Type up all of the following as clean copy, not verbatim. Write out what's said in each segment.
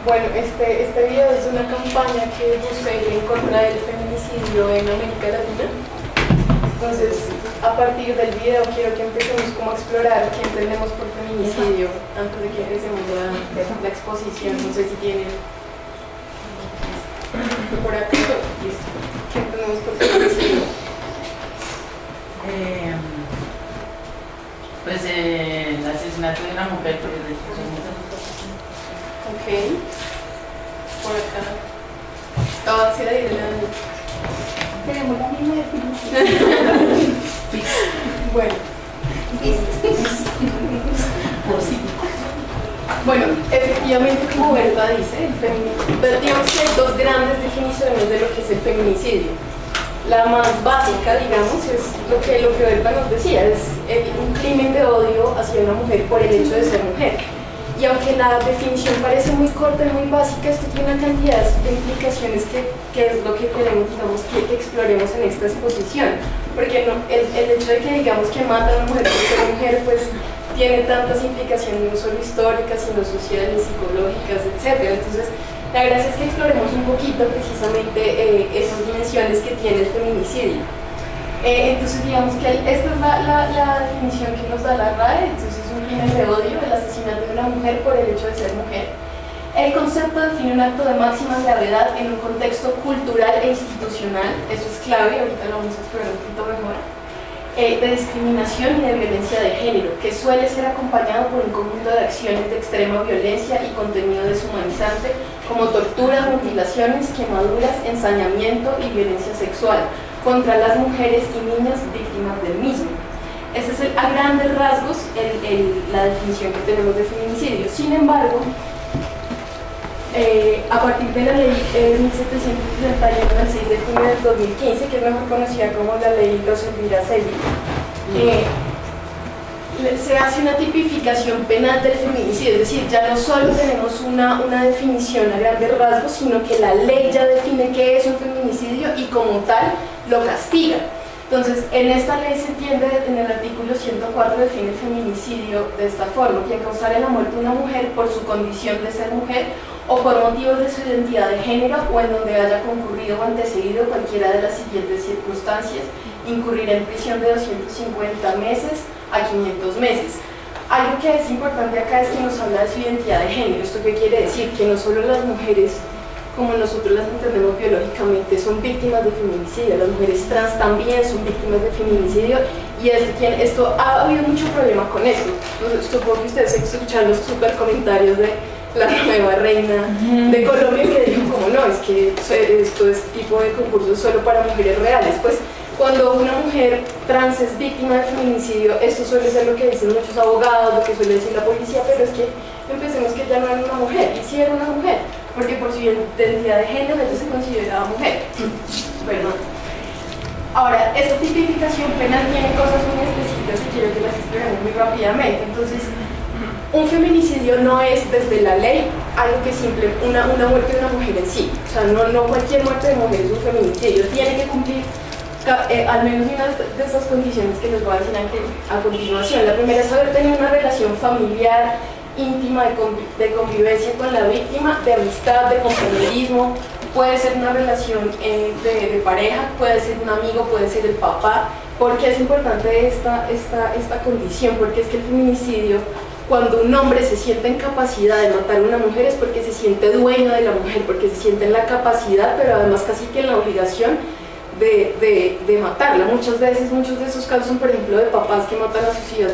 Bueno, este video es una campaña que busca ir en contra del feminicidio en América Latina. Entonces, a partir del video quiero que empecemos como a explorar qué entendemos por feminicidio antes de que empecemos la exposición. No sé si tienen por acá. Listo. ¿Qué entendemos por feminicidio? Pues el asesinato de una mujer por el derecho de mujer. Ok. Por acá. Todo hacia adelante. Tenemos la misma definición. Bueno. Bueno, efectivamente, como Berta dice, digamos que hay dos grandes definiciones de lo que es el feminicidio. La más básica, digamos, es lo que Berta nos decía, es un crimen de odio hacia una mujer por el hecho de ser mujer. Y aunque la definición parece muy corta y muy básica, esto tiene una cantidad de implicaciones que es lo que queremos, digamos, que exploremos en esta exposición. Porque el hecho de que digamos que matan a una mujer por ser mujer, pues tiene tantas implicaciones, no solo históricas, sino sociales, psicológicas, etc. Entonces, la gracia es que exploremos un poquito precisamente esas dimensiones que tiene el feminicidio. Entonces, digamos que esta es la definición que nos da la RAE. Entonces, es un crimen de odio, el asesinato de una mujer por el hecho de ser mujer. El concepto define un acto de máxima gravedad en un contexto cultural e institucional, eso es clave, ahorita lo vamos a explorar un poquito mejor, de discriminación y de violencia de género, que suele ser acompañado por un conjunto de acciones de extrema violencia y contenido deshumanizante, como torturas, mutilaciones, quemaduras, ensañamiento y violencia sexual contra las mujeres y niñas víctimas del mismo. Esa es a grandes rasgos la definición que tenemos de feminicidio. Sin embargo, a partir de la ley 1761 del 6 de junio del 2015, que es mejor conocida como la ley Los Elvira Celi, se hace una tipificación penal del feminicidio, es decir, ya no solo tenemos una definición a grandes rasgos, sino que la ley ya define qué es un feminicidio y como tal lo castiga. Entonces, en esta ley se entiende, en el artículo 104 define el feminicidio de esta forma: quien causara la muerte de una mujer por su condición de ser mujer o por motivos de su identidad de género o en donde haya concurrido o antecedido cualquiera de las siguientes circunstancias, incurrirá en prisión de 250 meses a 500 meses. Algo que es importante acá es que nos habla de su identidad de género. ¿Esto qué quiere decir? Que no solo las mujeres, como nosotros las entendemos biológicamente, son víctimas de feminicidio, las mujeres trans también son víctimas de feminicidio, y esto ha habido mucho problema con esto. Supongo que ustedes escuchan los super comentarios de la nueva reina de Colombia, que dijo como no, es que este tipo de concursos es solo para mujeres reales. Pues cuando una mujer trans es víctima de feminicidio, esto suele ser lo que dicen muchos abogados, lo que suele decir la policía, pero es que empecemos que ya no era una mujer, y sí era una mujer, porque por su identidad de género ella se consideraba mujer. Perdón. Ahora, esta tipificación penal tiene cosas muy específicas que quiero que las expliquemos muy rápidamente. Entonces, un feminicidio no es desde la ley algo que simple, una muerte de una mujer en sí. O sea, no cualquier muerte de mujer es un feminicidio. Tiene que cumplir al menos una de estas condiciones que les voy a decir a continuación. La primera es haber tenido una relación familiar, íntima, de convivencia con la víctima, de amistad, de compañerismo. Puede ser una relación de pareja, puede ser un amigo, puede ser el papá. ¿Por qué es importante esta condición? Porque es que el feminicidio, cuando un hombre se siente en capacidad de matar a una mujer, es porque se siente dueño de la mujer, porque se siente en la capacidad, pero además casi que en la obligación de matarla. Muchas veces, muchos de esos casos son, por ejemplo, de papás que matan a sus hijas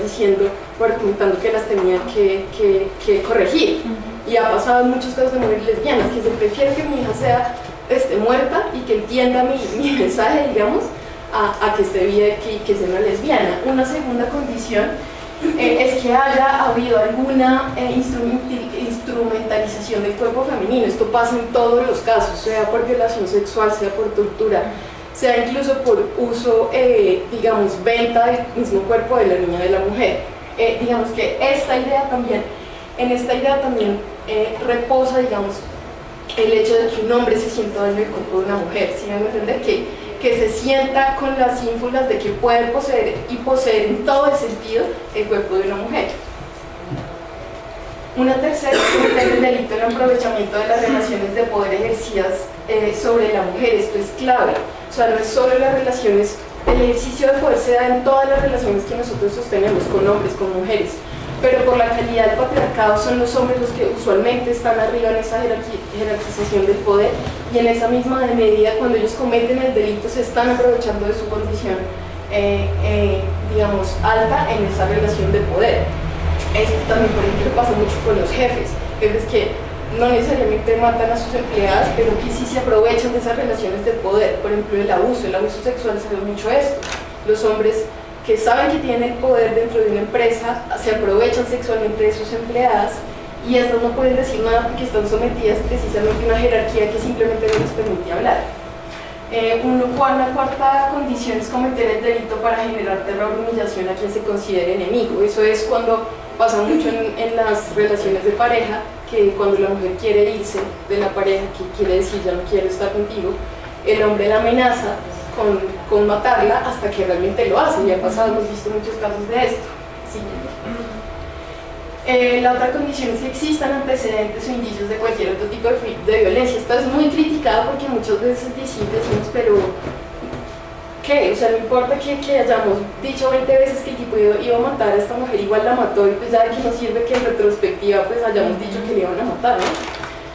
argumentando que las tenían que corregir. Y ha pasado en muchos casos de mujeres lesbianas que se prefiere que mi hija sea muerta y que entienda mi mensaje, digamos, a que esté viva y que sea una lesbiana. Una segunda condición es que haya habido alguna instrumentalización del cuerpo femenino. Esto pasa en todos los casos, sea por violación sexual, sea por tortura, sea incluso por uso, digamos, venta del mismo cuerpo de la niña, de la mujer. Digamos que en esta idea también reposa, digamos, el hecho de que un hombre se sienta dueño del cuerpo de una mujer. ¿Sí me van a entender? Que se sienta con las ínfulas de que puede poseer y poseer en todo el sentido el cuerpo de una mujer. Una tercera es el delito del aprovechamiento de las relaciones de poder ejercidas sobre la mujer. Esto es clave. O sea, no es solo las relaciones, el ejercicio de poder se da en todas las relaciones que nosotros sostenemos con hombres, con mujeres, pero por la calidad del patriarcado son los hombres los que usualmente están arriba en esa jerarquización del poder, y en esa misma medida cuando ellos cometen el delito se están aprovechando de su condición digamos alta en esa relación de poder. Esto también, por ejemplo, pasa mucho con los jefes que no necesariamente matan a sus empleadas, pero que sí se aprovechan de esas relaciones de poder. Por ejemplo, el abuso sexual se ve mucho esto. Los hombres que saben que tienen el poder dentro de una empresa se aprovechan sexualmente de sus empleadas, y estas no pueden decir nada porque están sometidas precisamente a una jerarquía que simplemente no les permite hablar. Una cuarta condición es cometer el delito para generar terror o humillación a quien se considere enemigo. Eso es cuando pasa mucho en las relaciones de pareja, que cuando la mujer quiere irse de la pareja, que quiere decir ya no quiero estar contigo, el hombre la amenaza con matarla hasta que realmente lo hace. Y ha pasado, hemos visto muchos casos de esto. Sí. La otra condición es que existan antecedentes o indicios de cualquier otro tipo de violencia. Esto es muy criticado porque muchas veces decimos, pero ¿qué? O sea, no importa que hayamos dicho 20 veces que el tipo iba a matar a esta mujer, igual la mató, y pues ya que no sirve que en retrospectiva pues hayamos dicho que le iban a matar, ¿no?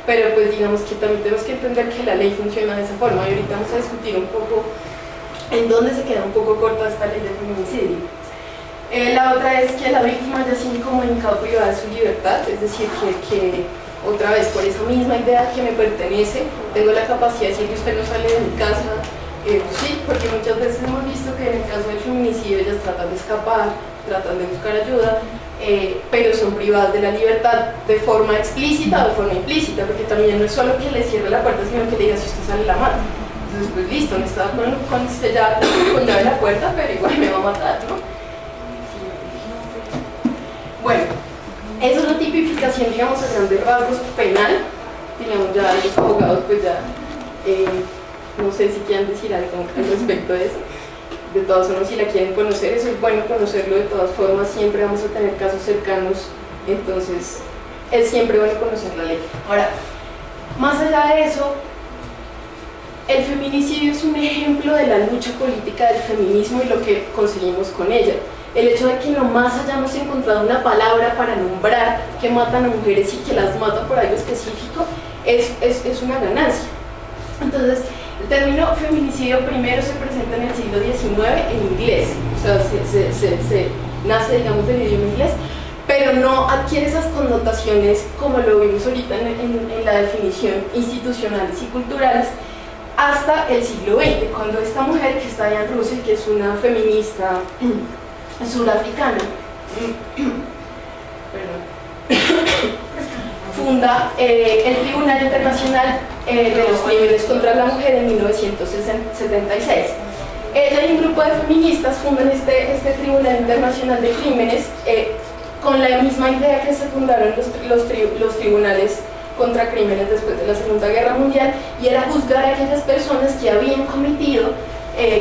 Pero pues digamos que también tenemos que entender que la ley funciona de esa forma, y ahorita vamos a discutir un poco en dónde se queda un poco corta esta ley de feminicidio. La otra es que la víctima haya sido incomunicado privada de su libertad, es decir, que otra vez por esa misma idea que me pertenece, tengo la capacidad de decir que usted no sale de mi casa. Sí, porque muchas veces hemos visto que en el caso del feminicidio ellas tratan de escapar, tratan de buscar ayuda, pero son privadas de la libertad de forma explícita o de forma implícita, porque también no es solo que le cierre la puerta, sino que le diga si usted sale la mata. Entonces, pues listo, no está con sellada con llave la puerta, pero igual me va a matar, ¿no? Bueno, eso es la tipificación, digamos, a grandes rasgos penal. Digamos, ya los abogados, pues ya, no sé si quieren decir algo al respecto de eso. De todas formas, si la quieren conocer, eso es bueno conocerlo. De todas formas, siempre vamos a tener casos cercanos, entonces es siempre bueno conocer la ley. Ahora, más allá de eso, el feminicidio es un ejemplo de la lucha política del feminismo y lo que conseguimos con ella. El hecho de que nomás hayamos encontrado una palabra para nombrar que matan a mujeres y que las matan por algo específico es una ganancia. Entonces, el término feminicidio primero se presenta en el siglo XIX en inglés, o sea, se nace, digamos, del idioma inglés, pero no adquiere esas connotaciones como lo vimos ahorita en la definición institucionales y culturales hasta el siglo XX, cuando esta mujer que está allá en Russell, que es una feminista surafricana, funda el Tribunal Internacional de los Crímenes contra la Mujer en 1976. Ella y un grupo de feministas fundan este Tribunal Internacional de Crímenes con la misma idea que se fundaron los tribunales contra crímenes después de la Segunda Guerra Mundial, y era juzgar a aquellas personas que habían cometido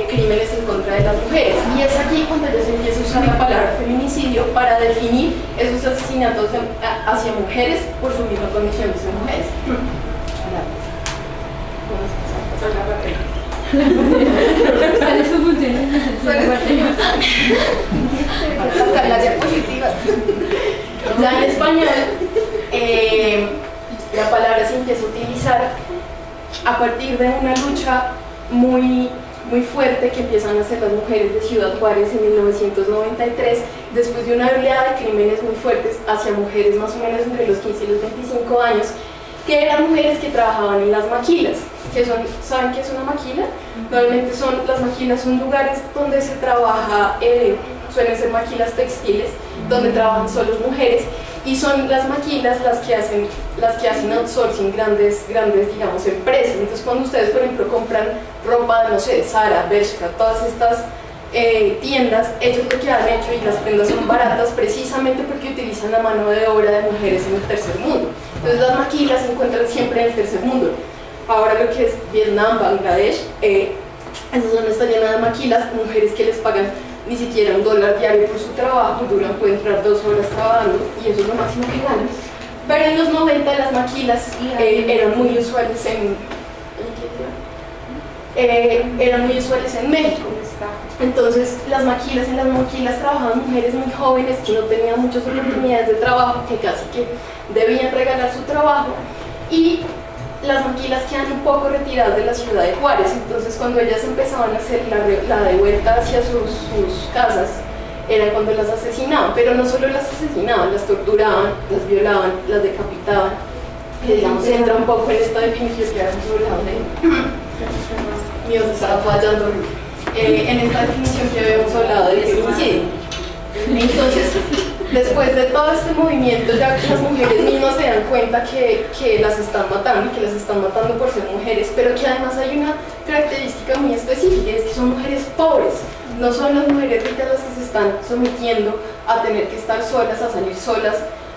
crímenes en contra de las mujeres. Y es aquí cuando ya se empieza a usar la palabra feminicidio para definir esos asesinatos hacia mujeres por su misma condición de ser mujeres. ¿Cuáles son funciones? Hasta las diapositivas. Ya en español, la palabra se empieza a utilizar a partir de una lucha muy fuerte que empiezan a hacer las mujeres de Ciudad Juárez en 1993, después de una oleada de crímenes muy fuertes hacia mujeres más o menos entre los 15 y los 25 años, que eran mujeres que trabajaban en las maquilas. ¿Saben qué es una maquila? Normalmente las maquilas son lugares donde se trabaja, suelen ser maquilas textiles, donde trabajan solo mujeres, y son las maquilas las que hacen outsourcing grandes, digamos, empresas. Entonces, cuando ustedes, por ejemplo, compran ropa, no sé, Zara, Bershka, todas estas tiendas, ellos lo que han hecho, y las prendas son baratas precisamente porque utilizan la mano de obra de mujeres en el tercer mundo. Entonces, las maquilas se encuentran siempre en el tercer mundo. Ahora lo que es Vietnam, Bangladesh, esas zonas están llenas de maquilas, mujeres que les pagan ni siquiera $1 diario por su trabajo, pueden durar 2 horas trabajando, y eso es lo máximo que ganan. Pero en los 90 las maquilas eran muy usuales en México. Entonces en las maquilas trabajaban mujeres muy jóvenes que no tenían muchas oportunidades de trabajo, que casi que debían regalar su trabajo, y las maquilas quedan un poco retiradas de la ciudad de Juárez. Entonces cuando ellas empezaban a hacer la de vuelta hacia sus casas, era cuando las asesinaban, pero no solo las asesinaban, las torturaban, las violaban, las decapitaban, que digamos entra un poco en esta definición que habíamos hablado de... Dios, estaba fallando en esta definición que habíamos hablado de feminicidio. Entonces, después de todo este movimiento, ya las mujeres mismas se dan cuenta que las están matando, y que las están matando por ser mujeres, pero que además hay una característica muy específica, y es que son mujeres pobres. No son las mujeres ricas las que se están sometiendo a tener que estar solas, a salir solas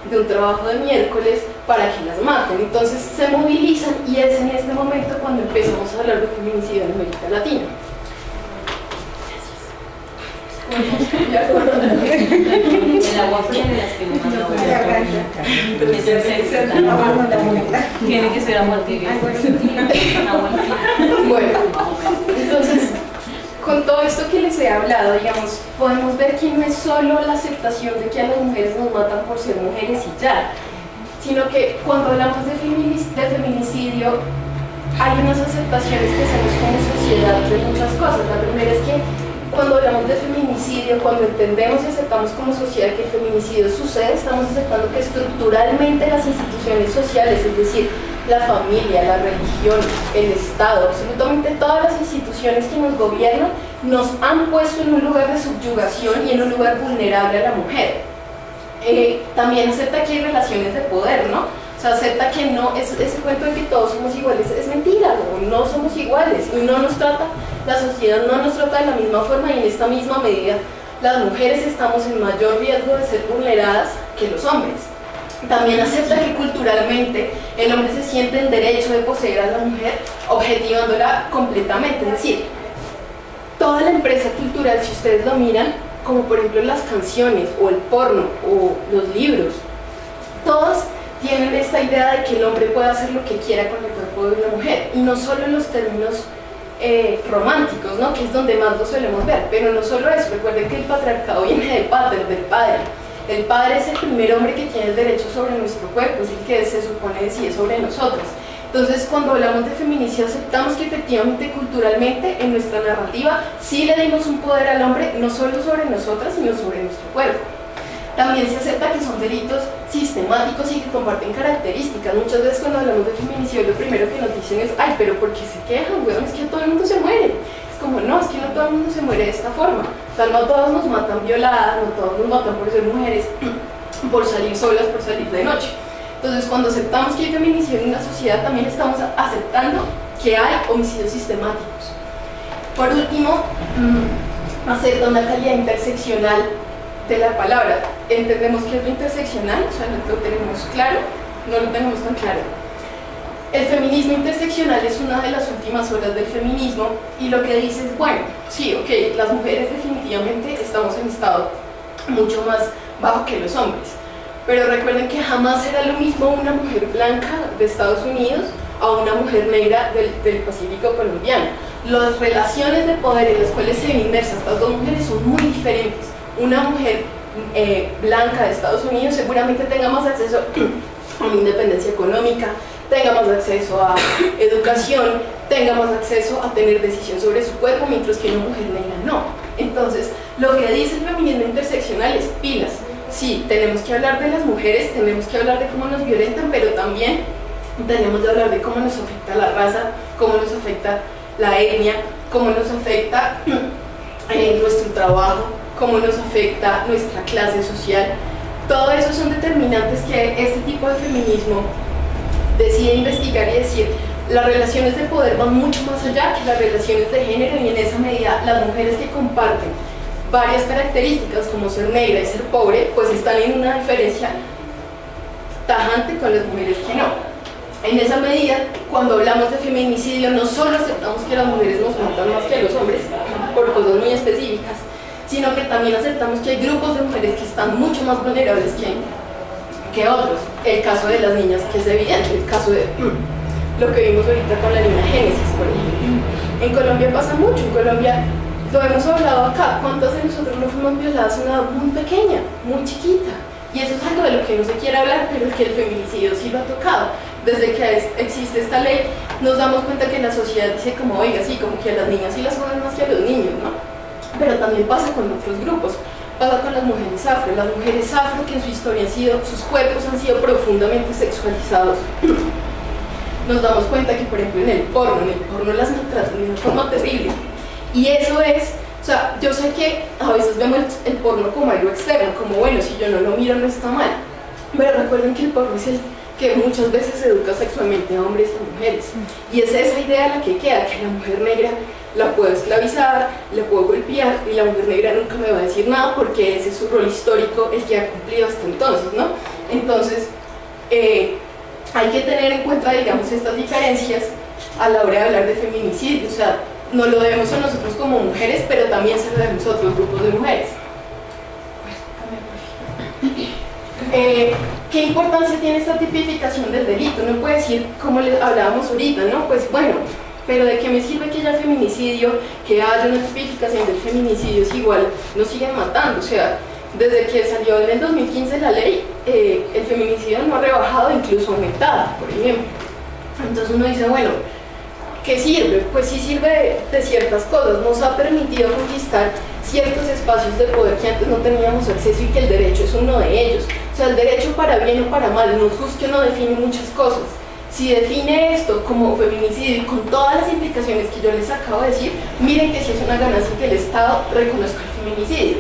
de un trabajo de miércoles para que las maten. Entonces se movilizan, y es en este momento cuando empezamos a hablar de feminicidio en América Latina. El agua fría de las que nos mandó. Es el sexo. Tiene que ser agua tibia. Bueno, entonces, con todo esto que les he hablado, digamos, podemos ver que no es solo la aceptación de que a las mujeres nos matan por ser mujeres y ya, sino que cuando hablamos de feminicidio, hay unas aceptaciones que hacemos como sociedad de muchas cosas. La primera es que cuando hablamos de feminicidio, cuando entendemos y aceptamos como sociedad que el feminicidio sucede, estamos aceptando que estructuralmente las instituciones sociales, es decir, la familia, la religión, el Estado, absolutamente todas las instituciones que nos gobiernan, nos han puesto en un lugar de subyugación y en un lugar vulnerable a la mujer. También acepta que hay relaciones de poder, ¿no? O sea, acepta que no, ese cuento de que todos somos iguales es mentira, no somos iguales, y no nos trata, la sociedad no nos trata de la misma forma, y en esta misma medida las mujeres estamos en mayor riesgo de ser vulneradas que los hombres. También acepta que culturalmente el hombre se siente en derecho de poseer a la mujer, objetivándola completamente. Es decir, toda la empresa cultural, si ustedes lo miran, como por ejemplo las canciones o el porno o los libros, todos tienen esta idea de que el hombre puede hacer lo que quiera con el cuerpo de una mujer, y no solo en los términos románticos, ¿no? Que es donde más lo solemos ver, pero no solo eso. Recuerden que el patriarcado viene del pater, del padre. El padre es el primer hombre que tiene el derecho sobre nuestro cuerpo, es el que se supone decide sobre nosotros. Entonces, cuando hablamos de feminicidio, aceptamos que efectivamente, culturalmente, en nuestra narrativa, sí le dimos un poder al hombre, no solo sobre nosotras, sino sobre nuestro cuerpo. También se acepta que son delitos sistemáticos y que comparten características. Muchas veces cuando hablamos de feminicidio, lo primero que nos dicen es: ay, pero ¿por qué se quejan, weón? Es que todo el mundo se muere. Es como, no, es que no todo el mundo se muere de esta forma. O sea, no todos nos matan violadas, no todos nos matan por ser mujeres, por salir solas, por salir de noche. Entonces, cuando aceptamos que hay feminicidio en una sociedad, también estamos aceptando que hay homicidios sistemáticos. Por último, acepta una calidad interseccional de la palabra. Entendemos que es lo interseccional, o sea, no lo tenemos claro, no lo tenemos tan claro. El feminismo interseccional es una de las últimas olas del feminismo, y lo que dice es, bueno, sí, ok, las mujeres definitivamente estamos en estado mucho más bajo que los hombres, pero recuerden que jamás será lo mismo una mujer blanca de Estados Unidos a una mujer negra del Pacífico colombiano. Las relaciones de poder en las cuales se ven inmersas estas dos mujeres son muy diferentes. Una mujer blanca de Estados Unidos seguramente tenga más acceso a una independencia económica, tenga más acceso a educación, tenga más acceso a tener decisión sobre su cuerpo, mientras que una mujer negra no. Entonces, lo que dice el feminismo interseccional es: pilas, sí, tenemos que hablar de las mujeres, tenemos que hablar de cómo nos violentan, pero también tenemos que hablar de cómo nos afecta la raza, cómo nos afecta la etnia, cómo nos afecta nuestro trabajo, cómo nos afecta nuestra clase social. Todo eso son determinantes que este tipo de feminismo decide investigar y decir: las relaciones de poder van mucho más allá que las relaciones de género, y en esa medida las mujeres que comparten varias características como ser negra y ser pobre, pues están en una diferencia tajante con las mujeres que no. En esa medida, cuando hablamos de feminicidio, no solo aceptamos que las mujeres nos matan más que los hombres por cosas muy específicas, sino que también aceptamos que hay grupos de mujeres que están mucho más vulnerables que otros. El caso de las niñas, que es evidente, el caso de lo que vimos ahorita con la niña Génesis, por ejemplo. En Colombia pasa mucho, en Colombia lo hemos hablado acá, ¿cuántas de nosotros no fuimos violadas a una edad muy pequeña, muy chiquita? Y eso es algo de lo que no se quiere hablar, pero que el feminicidio sí lo ha tocado. Desde que existe esta ley, nos damos cuenta que la sociedad dice como, oiga, sí, como que a las niñas sí las joden más que a los niños, ¿no? Pero también pasa con otros grupos, pasa con las mujeres afro que en su historia sus cuerpos han sido profundamente sexualizados. Nos damos cuenta que, por ejemplo, en el porno las maltratan de una forma terrible. Y eso es, o sea, yo sé que a veces vemos el porno como algo externo, como bueno, si yo no lo miro no está mal. Pero recuerden que el porno es el que muchas veces educa sexualmente a hombres y a mujeres. Y es esa idea la que queda, que la mujer negra la puedo esclavizar, la puedo golpear y la mujer negra nunca me va a decir nada porque ese es su rol histórico, el que ha cumplido hasta entonces, ¿no? Entonces, hay que tener en cuenta, digamos, estas diferencias a la hora de hablar de feminicidio. O sea, no lo debemos a nosotros como mujeres, pero también se lo debemos a otros grupos de mujeres. ¿Qué importancia tiene esta tipificación del delito? Uno puede decir, como le hablábamos ahorita, ¿no? Pues bueno, pero ¿de qué me sirve que haya feminicidio, que haya una tipificación del feminicidio si igual nos siguen matando? O sea, desde que salió en el 2015 la ley, el feminicidio no ha rebajado, incluso ha aumentado, por ejemplo. Entonces uno dice, bueno, ¿qué sirve? Pues sí sirve de ciertas cosas, nos ha permitido conquistar ciertos espacios de poder que antes no teníamos acceso y que el derecho es uno de ellos. O sea, el derecho para bien o para mal, no es que uno define muchas cosas. Si define esto como feminicidio y con todas las implicaciones que yo les acabo de decir, miren que sí es una ganancia que el Estado reconozca el feminicidio.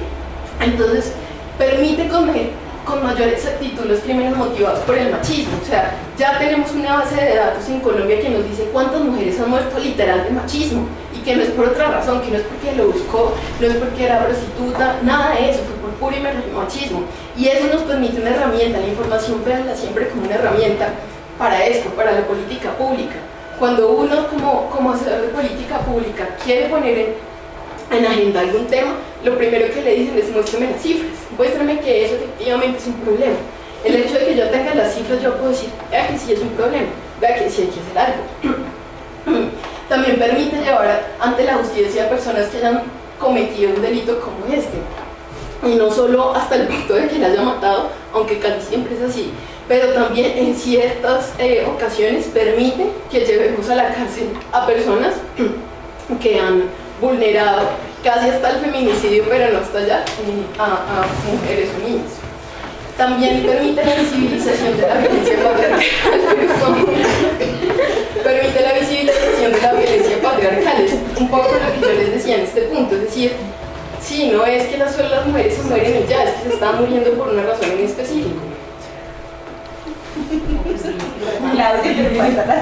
Entonces, permite con mayor exactitud los crímenes motivados por el machismo. O sea, ya tenemos una base de datos en Colombia que nos dice cuántas mujeres han muerto literal de machismo, y que no es por otra razón, que no es porque lo buscó, no es porque era prostituta, nada de eso, fue por puro y mero machismo. Y eso nos permite una herramienta, la información véanla siempre como una herramienta para esto, para la política pública. Cuando uno como hacedor de política pública quiere poner en agenda algún tema, lo primero que le dicen es muéstrame las cifras, muéstrame que eso efectivamente es un problema. El hecho de que yo tenga las cifras, yo puedo decir, vea que sí es un problema, vea que sí hay que hacer algo. También permite llevar ante la justicia a personas que hayan cometido un delito como este, y no solo hasta el punto de que la haya matado, aunque casi siempre es así, pero también en ciertas ocasiones permite que llevemos a la cárcel a personas que han vulnerado casi hasta el feminicidio, pero no hasta allá, a mujeres o niños. También permite la visibilización de la violencia patriarcal. Permite la visibilización de la violencia patriarcal. Es un poco lo que yo les decía en este punto, es decir, sí, no es que solo las mujeres se mueren y ya, es que se están muriendo por una razón en específico. Claudia, pero falta la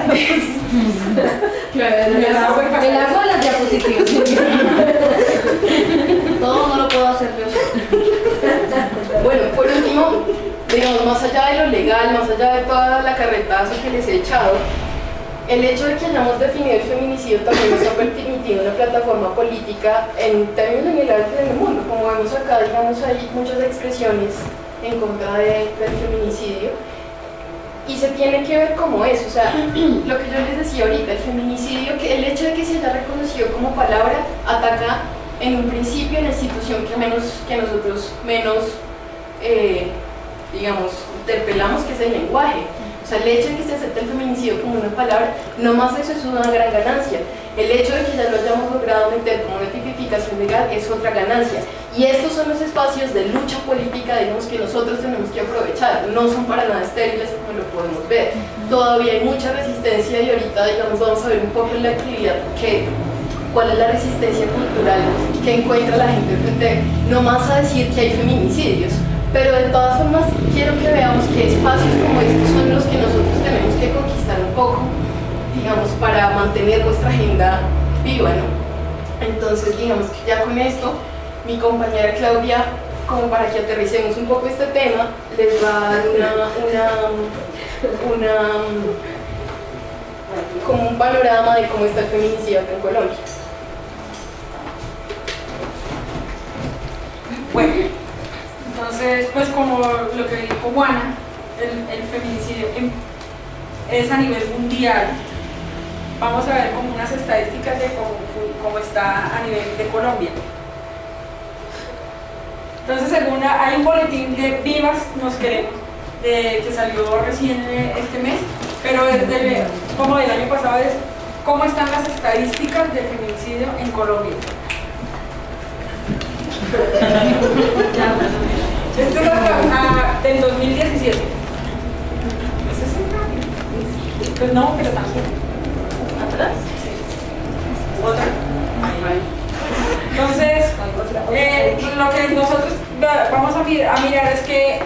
el agua de las diapositivas. Todo no lo puedo hacer yo. Bueno, por último, digamos, más allá de lo legal, más allá de toda la carretazo que les he echado, el hecho de que hayamos definido el feminicidio también nos ha permitido una plataforma política en términos generales en el mundo. Como vemos acá, digamos, hay muchas expresiones en contra del feminicidio, y se tiene que ver como eso. O sea, lo que yo les decía ahorita, el feminicidio, que el hecho de que se haya reconocido como palabra, ataca en un principio en la institución que nosotros menos, digamos, interpelamos, que es el lenguaje. O sea, el hecho de que se acepte el feminicidio como una palabra, no más eso es una gran ganancia. El hecho de que ya lo hayamos logrado meter como una tipificación legal es otra ganancia. Y estos son los espacios de lucha política, digamos, que nosotros tenemos que aprovechar. No son para nada estériles, como lo podemos ver. Todavía hay mucha resistencia, y ahorita, digamos, vamos a ver un poco en la actividad cuál es la resistencia cultural que encuentra la gente frente no más a decir que hay feminicidios, pero de todas formas quiero que veamos que espacios como estos son los que nosotros tenemos que conquistar un poco, digamos, para mantener nuestra agenda viva, ¿no? Entonces, digamos que ya con esto, mi compañera Claudia, como para que aterricemos un poco este tema, les va a dar como un panorama de cómo está el feminicidio acá en Colombia. Bueno, entonces, pues como lo que dijo Juana, el feminicidio es a nivel mundial. Vamos a ver como unas estadísticas de cómo está a nivel de Colombia. Entonces, según hay un boletín de Vivas Nos Queremos, que salió recién este mes, pero desde como del año pasado, es cómo están las estadísticas del feminicidio en Colombia. Esto es del 2017. Pues no, pero también. ¿Atrás? ¿Otra? Entonces, lo que nosotros vamos a mirar es que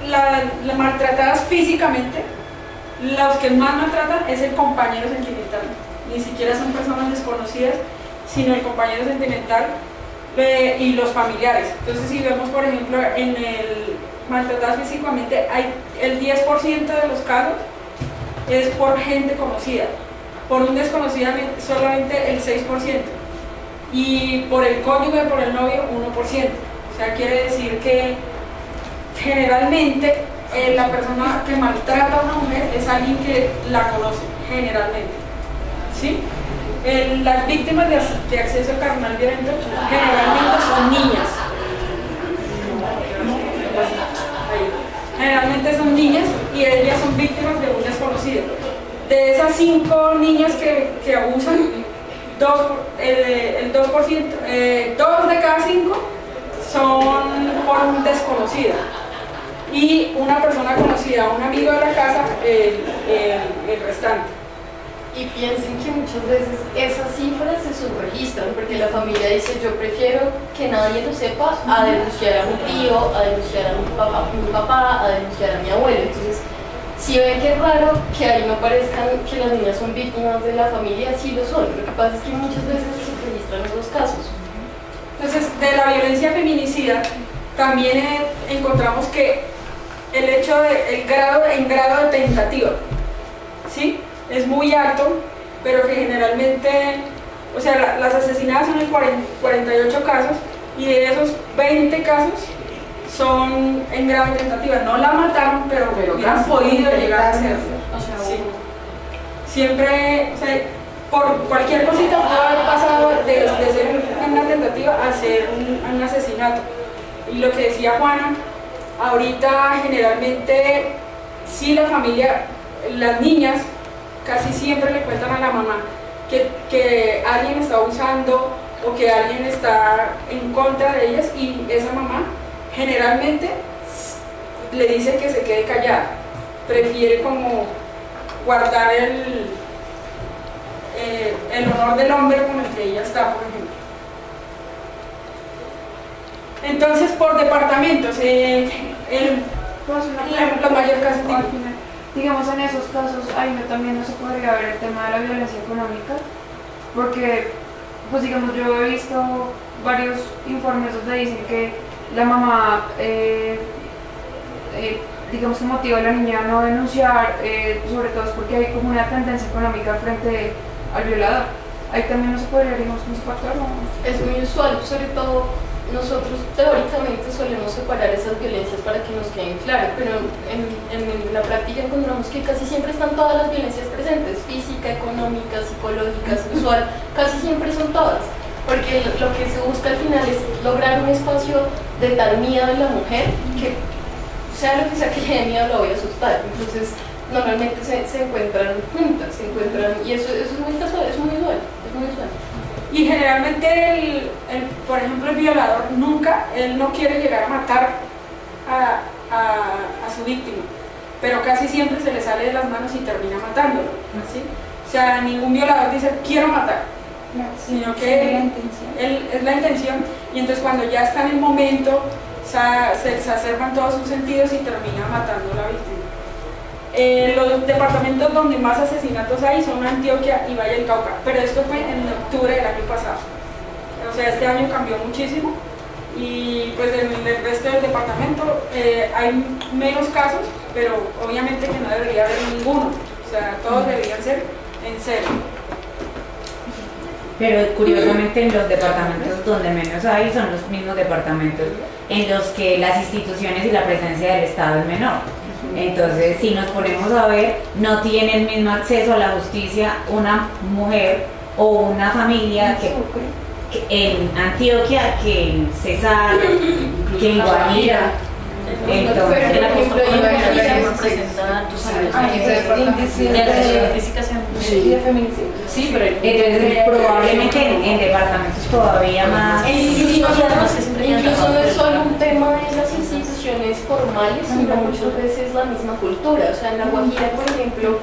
las maltratadas físicamente, los que más maltratan es el compañero sentimental. Ni siquiera son personas desconocidas, sino el compañero sentimental y los familiares. Entonces, si vemos, por ejemplo, en el maltratadas físicamente, el 10% de los casos es por gente conocida. Por un desconocido solamente el 6%. Y por el cónyuge, por el novio, 1%. O sea, quiere decir que generalmente la persona que maltrata a una mujer es alguien que la conoce, generalmente. ¿Sí? Las víctimas de acceso carnal violento generalmente son niñas. Generalmente son niñas y ellas son víctimas de un desconocido. De esas 5 niñas que abusan, el 2%, 2 de cada 5 son por un desconocido. Y una persona conocida, un amigo de la casa, el restante. Y piensen que muchas veces esas cifras se subregistran porque la familia dice yo prefiero que nadie lo sepa a denunciar a mi tío, a denunciar a mi papá, a denunciar a mi abuelo. Entonces, si ven que es raro que ahí no parezcan que las niñas son víctimas de la familia, sí lo son. Lo que pasa es que muchas veces se subregistran los dos casos. Entonces, de la violencia feminicida también encontramos que el hecho de grado de tentativa, ¿sí? Es muy alto, pero que generalmente, o sea, las asesinadas son en 48 casos y de esos 20 casos son en grado de tentativa. No la mataron, pero han podido llegar a hacerlo. Sí. Siempre, o sea, por cualquier cosita puede haber pasado de ser una tentativa a ser un asesinato. Y lo que decía Juana, ahorita generalmente sí la familia, las niñas casi siempre le cuentan a la mamá que alguien está abusando o que alguien está en contra de ellas, y esa mamá generalmente le dice que se quede callada, prefiere como guardar el honor del hombre con el que ella está, por ejemplo. Entonces, por departamentos, la mayor casos, digamos, en esos casos, ahí también no se podría ver el tema de la violencia económica, porque, pues digamos, yo he visto varios informes donde dicen que la mamá, digamos, que motiva a la niña a no denunciar, sobre todo es porque hay como una tendencia económica frente al violador. Ahí también no se podría, digamos, como ese factor, ¿no? Es muy usual, sobre todo nosotros teóricamente solemos separar esas violencias para que nos queden claras, pero en la práctica encontramos que casi siempre están todas las violencias presentes, física, económica, psicológica, sexual, casi siempre son todas, porque lo que se busca al final es lograr un espacio de tal miedo en la mujer que sea lo que sea que le dé miedo lo voy a asustar. Entonces normalmente se encuentran juntas, y eso es muy casual, es muy usual. Y generalmente, por ejemplo, el violador él no quiere llegar a matar a su víctima, pero casi siempre se le sale de las manos y termina matándolo, ¿sí? O sea, ningún violador dice quiero matar, sino que es la intención, y entonces cuando ya está en el momento se exacerban todos sus sentidos y termina matando a la víctima. Los departamentos donde más asesinatos hay son Antioquia y Valle del Cauca, pero esto fue en octubre del año pasado. O sea, este año cambió muchísimo, y pues en el resto del departamento hay menos casos, pero obviamente que no debería haber ninguno. O sea, todos deberían ser en serio. Pero curiosamente en los departamentos donde menos hay son los mismos departamentos en los que las instituciones y la presencia del Estado es menor. Entonces, si nos ponemos a ver, no tiene el mismo acceso a la justicia una mujer o una familia que en Antioquia, que en Cesar, que en Guajira. Entonces, En la costa Por ejemplo, colombiana presenta tus de feminicidio. Sí, pero entonces probablemente en departamentos todavía más. Incluso no es solo un tema de las instituciones formales, sino muchas veces la misma cultura. O sea, en La Guajira, por ejemplo,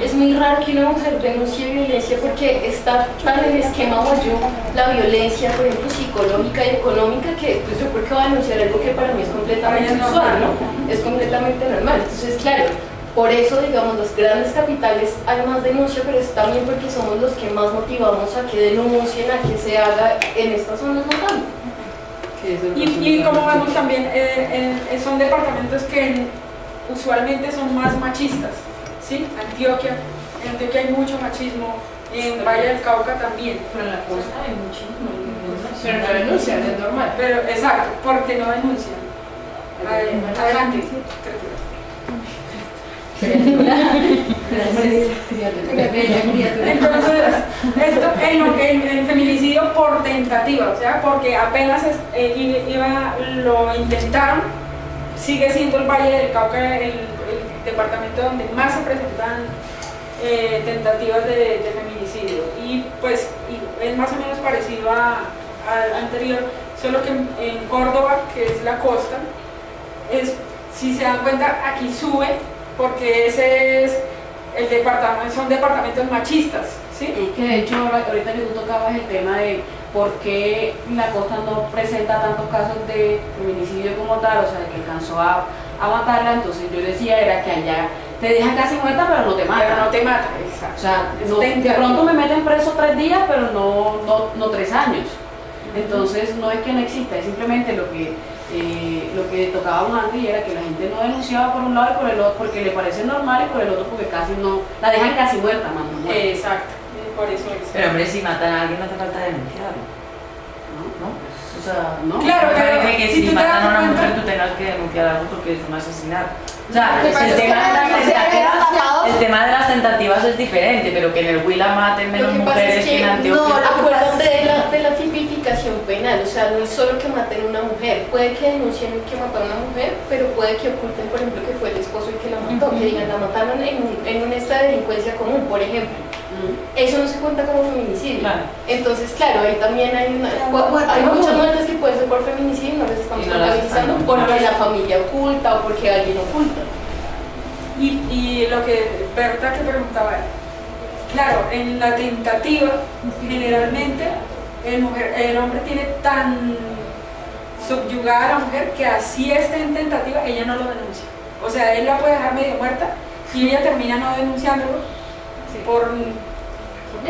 es muy raro que una mujer denuncie violencia porque está tan en el esquema guayú la violencia, por ejemplo, psicológica y económica, que pues yo creo que va a denunciar algo que para mí es completamente usual, ¿no? Es completamente normal. Entonces, claro, por eso, digamos, las grandes capitales hay más denuncia, pero es también porque somos los que más motivamos a que denuncien, a que se haga en estas zonas no tanto. Y como vemos también, son departamentos que usualmente son más machistas, ¿sí? En Antioquia hay mucho machismo, en Valle del Cauca también. Pero en la costa hay muchísimo. Pero no denuncian, es normal. Pero, exacto, porque no denuncian. Adelante. Entonces, esto el feminicidio por tentativa, o sea, porque apenas lo intentaron, sigue siendo el Valle del Cauca el departamento donde más se presentan tentativas de feminicidio, y pues es más o menos parecido al anterior, solo que en Córdoba, que es la costa, si se dan cuenta, aquí sube porque ese es el departamento, son departamentos machistas, ¿sí? Que de hecho ahorita que tú tocabas el tema de por qué la costa no presenta tantos casos de feminicidio como tal, o sea, de que alcanzó a matarla, entonces yo decía era que allá te dejan casi muerta pero no te matan. Pero no te matan, exacto. O sea, de pronto me meten preso 3 días, pero no 3 años. Entonces no es que no exista, es simplemente lo que tocábamos antes, y era que la gente no denunciaba por un lado y por el otro porque le parece normal, y por el otro porque casi no, la dejan casi muerta, más no muerta. Exacto, por eso es. Pero hombre, si matan a alguien no hace falta denunciarlo. ¿No? Pues, o sea, no. Claro, No me pero parece que si si tú te matan a das una cuenta- mujer tú tengas que denunciar algo porque es un asesinato. O sea, Lo que pasa el es que tema de la las denuncia era tentativas, demasiado- el tema de las tentativas es diferente, pero que en el Huila maten menos Lo que pasa mujeres es que en que Antioquia. acuérdate de la tipificación penal, o sea, no es solo que maten a una mujer, puede que denuncien que mataron a una mujer, pero puede que oculten, por ejemplo, que fue el esposo el que la mató, que digan, la mataron en un estado de delincuencia común, por ejemplo. Eso no se cuenta como feminicidio. Claro. Entonces, claro, ahí también hay muchas muertes que pueden ser por feminicidio y no las estamos Y no las contabilizando están- porque la familia oculta o porque alguien oculta. Y lo que Berta que preguntaba, claro, en la tentativa generalmente el hombre tiene tan subyugada a la mujer que así esté en tentativa, ella no lo denuncia. O sea, él la puede dejar medio muerta y ella termina no denunciándolo por...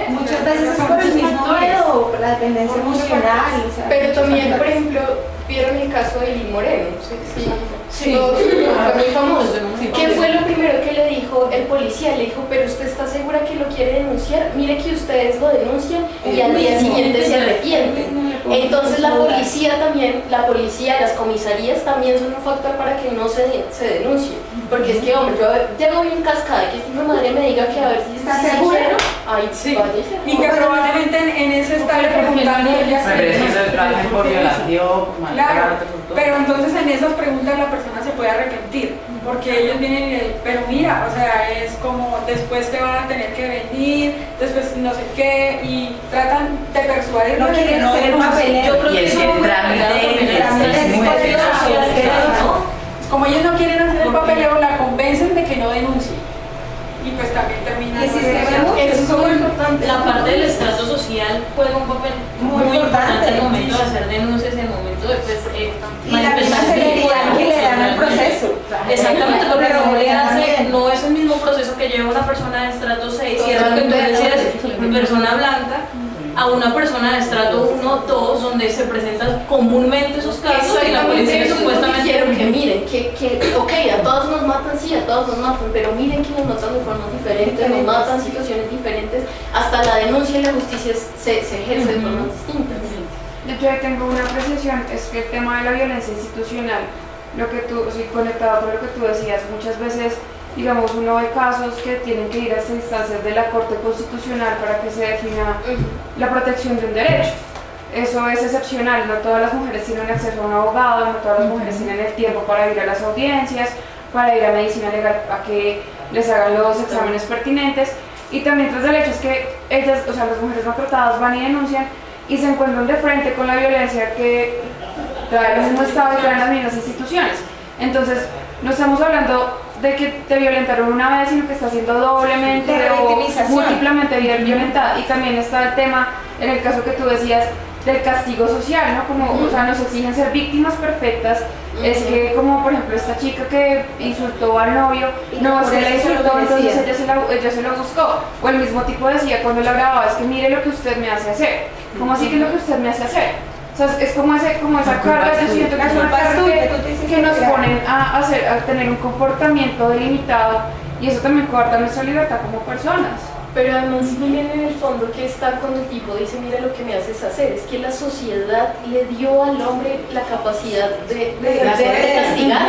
Muchas veces es por el mismo miedo, por la dependencia emocional. O sea, Pero también, por ejemplo, vieron el caso de Lynn Moreno, Sí. fue muy famoso. ¿Qué fue lo primero que le dijo el policía? Le dijo, pero usted está segura que lo quiere denunciar, mire que ustedes lo denuncian y al día siguiente se arrepienten. Entonces la policía también, las comisarías también son un factor para que no se denuncie. Porque es que, hombre, yo llego bien cascada, que esta madre me diga que a ver si ¿Estás si segura? quiero, ay, Sí. váyase. Y que probablemente en ese estarle preguntando ella Pero eso es trabajo por violación, por Claro, maltrato, por todo. pero entonces en esas preguntas la persona se puede arrepentir, porque ellos vienen y dicen, pero mira, o sea, es como después te van a tener que venir, después no sé qué, y tratan de persuadirlo No de que quieren no hacer el denuncie. papeleo. Yo creo que es que el trámite es muy difícil. Como ellos no quieren hacer el papeleo, la convencen de que no denuncie. Y pues también termina. Y si se ve Eso es muy importante. La parte del estrato social juega un papel Muy muy importante importante. en el momento de hacer denuncias, en el momento de pues, y la misma celeridad que le dan al proceso. Exactamente, porque Pero no le hace, también. no es el mismo proceso que lleva una persona de estrato 6, y es lo que tú decías, persona blanca, a una persona de estrato 1, 2, donde se presentan comúnmente esos casos y la Exactamente, policía eso es lo que supuestamente... quiero que miren, ok, a todos nos matan, sí, a todos nos matan, pero miren que nos matan de formas diferentes, nos matan situaciones diferentes, hasta la denuncia y la justicia se ejerce de formas distintas. De hecho, ahí tengo una apreciación, es que el tema de la violencia institucional lo que tú, sí, conectado con lo que tú decías, muchas veces, digamos, uno ve casos que tienen que ir hasta instancias de la Corte Constitucional para que se defina la protección de un derecho. Eso es excepcional, no todas las mujeres tienen acceso a un abogado, no todas las mujeres tienen el tiempo para ir a las audiencias, para ir a medicina legal a que les hagan los exámenes pertinentes. Y también tras el hecho es que ellas, o sea, las mujeres maltratadas van y denuncian y se encuentran de frente con la violencia que trae el mismo Estado y traen las mismas instituciones. Entonces, no estamos hablando de que te violentaron una vez, sino que está siendo doblemente o múltiplemente violentada. Y también está el tema, en el caso que tú decías, del castigo social, ¿no? Como, o sea, nos exigen ser víctimas perfectas. Es que, como por ejemplo esta chica que insultó al novio, no, se la insultó, entonces ella se lo buscó. O el mismo tipo decía cuando la grababa, es que mire lo que usted me hace hacer. ¿Cómo así que es lo que usted me hace hacer? O sea, es como esa carga, yo siento que es una carga que nos ponen a tener un comportamiento delimitado, y eso también coarta nuestra libertad como personas. Pero además miren en el fondo que está cuando el tipo dice, mira lo que me haces hacer, es que la sociedad le dio al hombre la capacidad de castigar,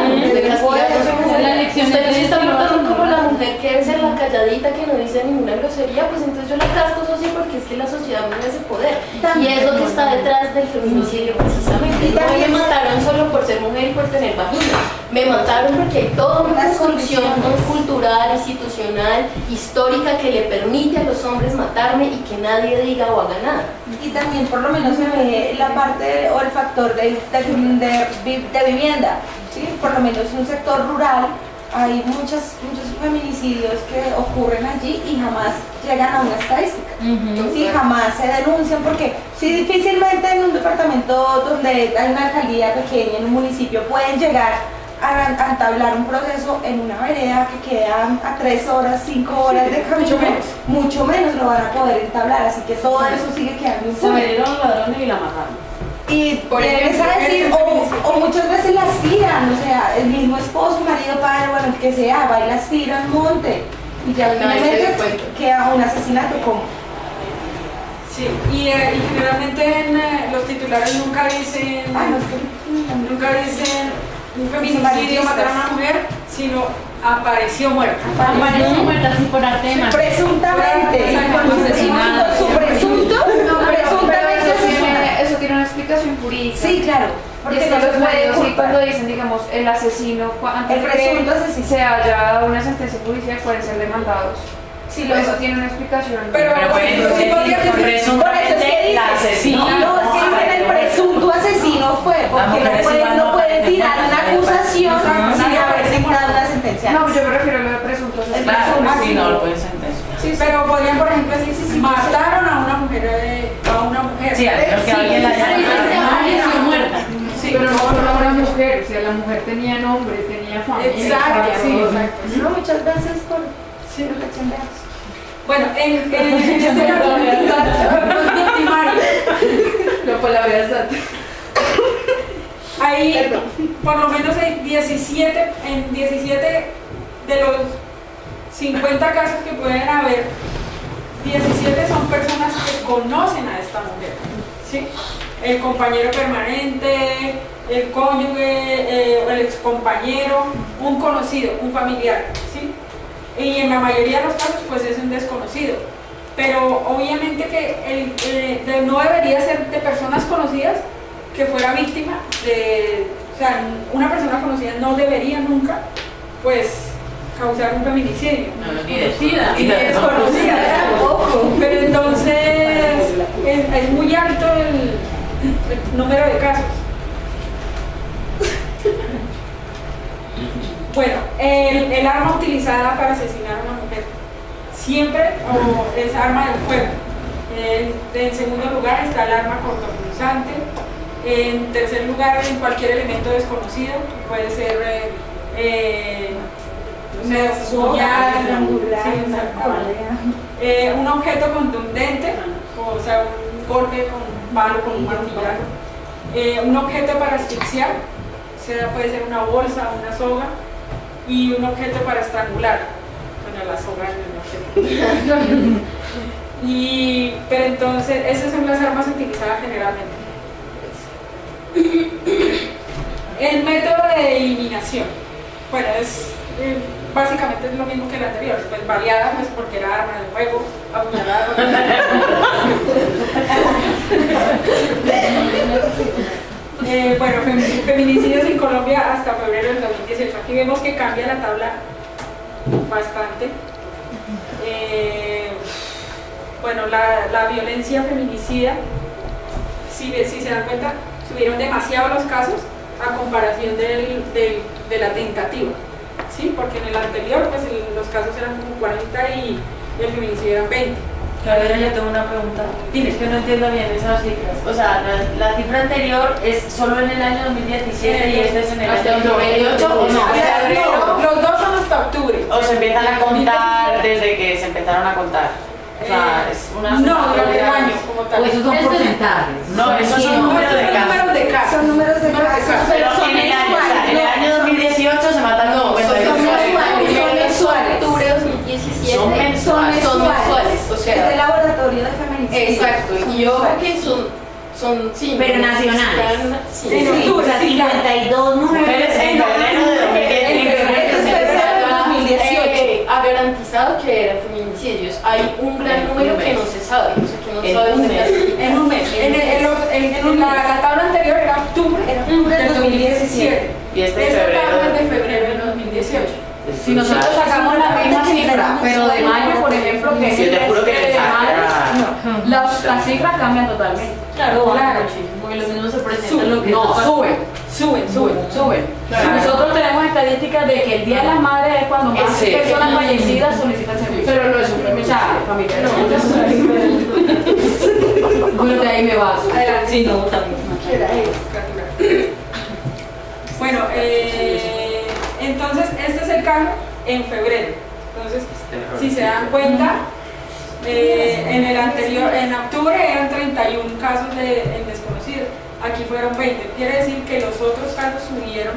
La lección usted se está portando como la mujer que debe ser la calladita, que no dice ninguna grosería, pues entonces yo la casco así porque es que la sociedad me da ese poder. Y es lo que está detrás del feminicidio precisamente. No me mataron solo por ser mujer y por tener vagina, me mataron porque hay toda una construcción cultural, institucional, histórica que le permite a los hombres matarme y que nadie diga o haga nada. Y también por lo menos se ve la parte o el factor de vivienda, ¿sí? Por lo menos en un sector rural hay muchos feminicidios que ocurren allí y jamás llegan a una estadística, ¿sí? Jamás se denuncian porque sí, difícilmente en un departamento donde hay una alcaldía pequeña, en un municipio, pueden llegar a entablar un proceso en una vereda que queda a 3 horas, 5 horas de camino, mucho menos lo van a poder entablar, así que todo eso sigue quedando Se impune. metieron los ladrones y la mataron. Y vienes a decir, o muchas veces las tiran, o sea, el mismo esposo, marido, padre, bueno, el que sea, va y las tira al monte, y ya finalmente queda un asesinato como. Sí, y generalmente en los titulares nunca dicen un feminicidio, matar a una mujer, sino apareció muerta. Apareció muerta así por arte de magia. Presuntamente. Su presunto, presuntamente eso tiene una explicación jurídica. Sí, claro. Porque no los medios, y cuando dicen, digamos, el asesino, antes de que se haya dado una sentencia judicial, pueden ser demandados. Sí, eso tiene una explicación. Pero pues, sí podría decir, presuntamente la asesina. No, es que dicen el presunto asesino fue, porque no pueden tirar una acusación sin haber dictado una sentencia. No, yo me refiero a lo de presunto asesino. Claro, sí, no lo pueden sentenciar. sí, pero podrían, por ejemplo, decir, mataron a una mujer, Sí, a menos que alguien la haya muerta. Sí, pero no solo a una mujer, o sea, la mujer tenía nombre, tenía familia. Exacto, sí, exacto. No, muchas veces por protección de datos. Bueno, en este caso, los victimarios, La palabra exacta. hay por lo menos hay 17 de los 50 casos que pueden haber, 17 son personas que conocen a esta mujer, ¿sí? El compañero permanente, el cónyuge, el excompañero, un conocido, un familiar, ¿sí? Y en la mayoría de los casos pues es un desconocido, pero obviamente que no debería ser de personas conocidas que fuera víctima o sea, una persona conocida no debería nunca pues causar un feminicidio. Ni decida. Y desconocida tampoco. Pero entonces es muy alto el número de casos. Bueno, el arma utilizada para asesinar a una mujer siempre es arma de fuego. En segundo lugar está el arma cortopunzante. En tercer lugar, en cualquier elemento desconocido, puede ser un objeto contundente, o sea, un golpe con un palo, con un martillazo, un objeto para asfixiar, o sea, puede ser una bolsa, una soga, y un objeto para estrangular, bueno, la soga es un objeto. Pero entonces, esas son las armas utilizadas generalmente. El método de eliminación, bueno, básicamente es lo mismo que el anterior, pues baleada, pues porque era arma de fuego, apuñalada. Bueno, feminicidios en Colombia hasta febrero del 2018. Aquí vemos que cambia la tabla bastante. Bueno, la violencia feminicida, si se dan cuenta, subieron demasiado los casos a comparación de la tentativa, ¿sí? Porque en el anterior pues los casos eran como 40 y el feminicidio eran 20. Claro, yo tengo una pregunta. Es que no entiendo bien esas cifras. O sea, la cifra anterior es solo en el año 2017 y este es en el año 2018 o no. Los dos son hasta octubre. O se empiezan a contar desde que se empezaron a contar. O sea, es una no, durante el año como tal. O esos son porcentajes. No, esos son números de casos. Son números de casos. Pero en el año 2018 se matan No, son mensuales. Octubre de 2017 Son mensuales. Son mensuales, o Es sea. de laboratorio de feminicidio. Exacto, y yo creo que son sí, Pero nacionales. Sí, En octubre, O sea, 52 mujeres en febrero de 2018 ha garantizado que eran feminicidios. Hay un gran número que no se sabe, o sea, que no sabemos En un mes. La tabla anterior era octubre del 2017. Y este Esta febrero. tabla es de febrero del 2018. Si nosotros sacamos la misma cifra, pero de mayo, por ejemplo, que es Sí, el te juro que mes te de saca. mayo, las cifras cambian totalmente. Claro, Claro. porque lo mismo se presenta lo que No, está suben. Claro. Si nosotros tenemos estadísticas de que el Día de las Madres es cuando más Sí. personas fallecidas solicitan servicio. Pero no es un feminicidio. Familia. Bueno, de ahí me vas. Adelante. Sí, no, también. Bueno, entonces este es el cambio en febrero. Entonces, si se dan cuenta, en el anterior, en octubre eran 31 casos en desconocidos, aquí fueron 20. Quiere decir que los otros casos subieron.